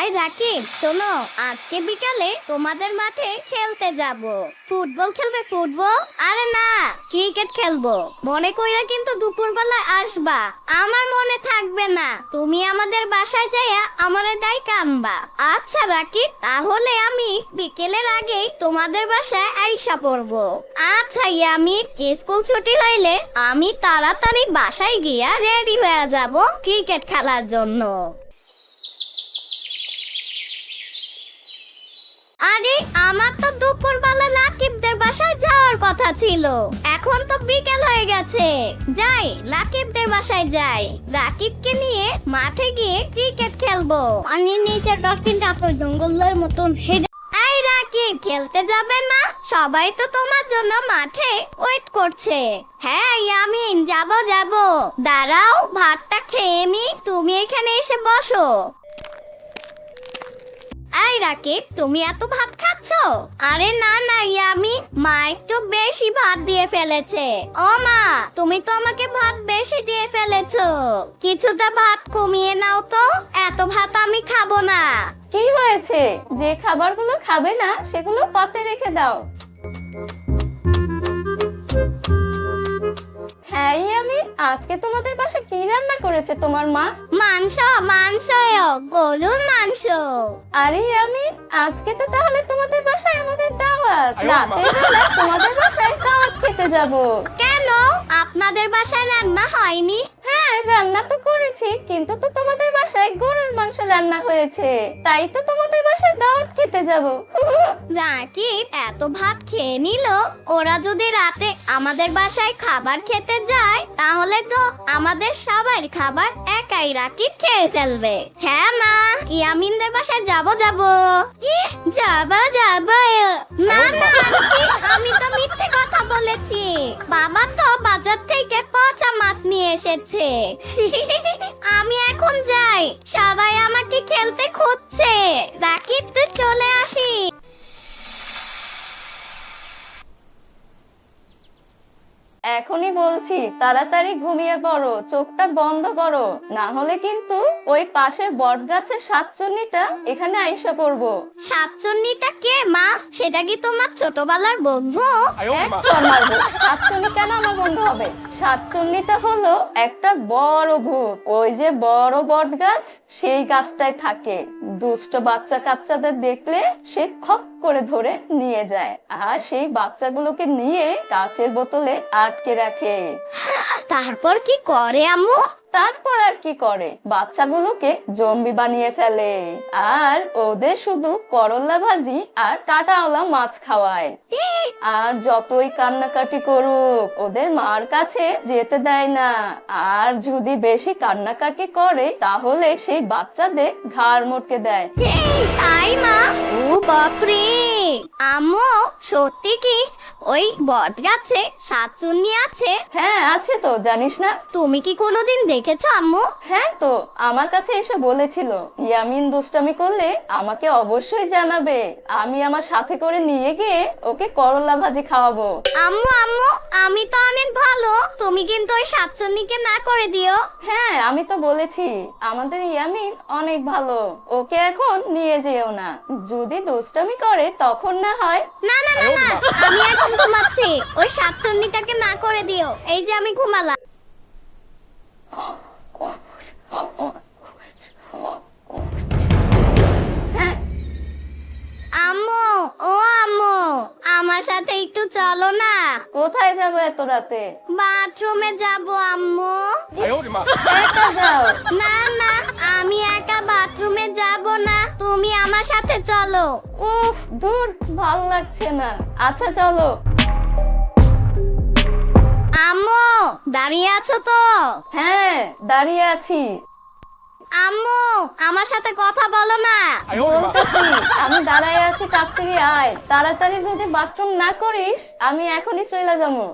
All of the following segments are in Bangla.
হাই রাকিব, শোনো, আজকে বিকালে তোমাদের মাঠে খেলতে যাব। ফুটবল খেলবে? ফুটবল? আরে না, ক্রিকেট খেলবো। মনে কইরা কিন্তু দুপুরবেলায় আসবা, আমার মনে থাকবে না। তুমি আমাদের বাসায় যাইয়া আমারে ডাইকা আনবা। আচ্ছা রাকিব, তাহলে আমি বিকেলের আগেই তোমাদের বাসায় আইসা পড়বো। আচ্ছা ইয়ামিন, স্কুল ছুটি হইলে আমি তাড়াতাড়ি বাসায় গিয়া রেডি হয়ে যাব ক্রিকেট খেলার জন্য। আরে আমার তো দুপুরবেলা রাকিবদের বাসায় যাওয়ার কথা ছিল, এখন তো বিকেল হয়ে গেছে। যাই, রাকিবদের বাসায় যাই, রাকিবকে নিয়ে মাঠে গিয়ে ক্রিকেট খেলবো। আমি নিচে ডলফিনটা তো জঙ্গলের মতন হেঁটে। এই রাকিব, খেলতে যাবে না? সবাই তো তোমার জন্য মাঠে ওয়েট করছে। হ্যাঁ ইয়ামিন, যাবো। দাঁড়াও, ভাতটা খেয়ে নি, তুমি এখানে এসে বসো। এই রাকিব, তুমি এত ভাত খাচ্ছো? আরে না ইয়ামি, মা একটু বেশি ভাত দিয়ে ফেলেছে। ও মা, তুমি তো আমাকে ভাত বেশি দিয়ে ফেলেছো, কিছুটা ভাত কমিয়ে নাও তো, এত ভাত আমি খাবো না। কি হয়েছে? যে খাবারগুলো খাবে না সেগুলো পাতে রেখে দাও। হ্যাঁ আমি আজকে তোমাদের বাসায় কি রান্না করেছে তোমার মা? মাংস, গরুর মাংস। আরে আমি আজকে তো তাহলে তোমাদের বাসায় আমাদের দাওয়াত, রাতের বেলা তোমাদের বাসায় দাওয়াত খেতে যাব। কেন, আপনাদের বাসায় রান্না হয়নি? হ্যাঁ রান্না তো করেছি, কিন্তু তো তোমাদের বাসায় গরুর মাংস রান্না হয়েছে, তাই তো তোমাদের বাসায় দাওয়াত খেতে যাব। রাকিব এত ভাত খেয়ে নিল, ওরা যদি রাতে আমাদের বাসায় খাবার খেতে যায় তাহলে তো আমাদের সবার খাবার একাই রাকিব খেয়ে ফেলবে। হ্যাঁ মা, ইয়ামিনদের বাসায় যাব। কি যাব? না আন্টি, আমি তো মিথ্যে কথা বলেছি। বাবা তো বাজার থেকে পচা মাছ নিয়ে এসেছে। আমি এখন যাই, সবাই আমাকে খেলতে খুঁজছে। রাকিব তুই চলে আসি। এখনই বলছি তাড়াতাড়ি ঘুমিয়ে পড়ো, চোখটা বন্ধ করো, না হলে কিন্তু ওই পাশের বট গাছের শাকচুন্নিটা এখানে আইসা পড়বো। শাকচুন্নিটা কে মা? সেটা কি তোমার ছোটবেলার বন্ধু? শাকচুন্নি কেন আমার বন্ধু হবে? শাকচুন্নিটা হলো একটা বড় ভূত, ওই যে বড় বট গাছ, সেই গাছটায় থাকে। দুষ্ট বাচ্চা কাচ্চাদের দেখলে সে খপ করে ধরে নিয়ে যায়, আর সেই বাচ্চাগুলোকে নিয়ে কাচের বোতলে আটকে রাখে। তারপর কি করে আম্মু? তারপর আর কি করে, বাচ্চাগুলোকে জম্বি বানিয়ে ফেলে, আর ওদের শুধু করলা ভাজি আর কাঁটাওয়ালা মাছ খাওয়ায়। আর যতই কান্নাকাটি করুক ওদের মার কাছে যেতে দেয় না, আর যদি বেশি কান্নাকাটি করে তাহলে সেই বাচ্চাদের ঘাড় মটকে দেয়। তাই মা? ও বাপরে, আম্মু সত্যি কি ওই বট গাছে শাকচুন্নি আছে? হ্যাঁ আছে তো, জানিস না? তুমি কি কোনোদিন দেখেছো আম্মু? হ্যাঁ তো, আমার কাছে এসে বলেছিল ইয়ামিন দুষ্টামি করলে আমাকে অবশ্যই জানাবে, আমি আমার সাথে করে নিয়ে গিয়ে ওকে করলা ভাজি খাওয়াবো। আম্মু, আমি তো অনেক ভালো, তুমি কিন্তু ওই শাকচুন্নিকে না করে দিও। হ্যাঁ আমি তো বলেছি আমাদের ইয়ামিন অনেক ভালো, ওকে এখন নিয়ে যেও না, যদি দুষ্টামি করে তখন না হয়। না, আমি এখন ঘুমাচ্ছি, ওই শাকচুন্নিটাকে না করে দিও। এই যে আমি ঘুমালাম। আম্মু, ও আম্মু, আমার সাথে একটু চলো না। কোথায় যাবো এত রাতে? বাথরুমে যাব আম্মু। একা যাও। না, আমি একা বাথরুমে যাব না, তুমি আমার সাথে চলো। উফ দূর, ভাল লাগছে না। আচ্ছা চলো। আম্মু, দাঁড়িয়ে আছো তো? হ্যাঁ দাঁড়িয়ে আছি। আম্মু, আমার সাথে কথা বলো না। বলতেছি আমি দাঁড়ায় আছি, তাড়াতাড়ি আয়, তাড়াতাড়ি যদি বাথরুম না করিস আমি এখনই চলে যাবো।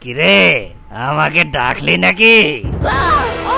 কিরে, আমাকে ডাকলি নাকি? ও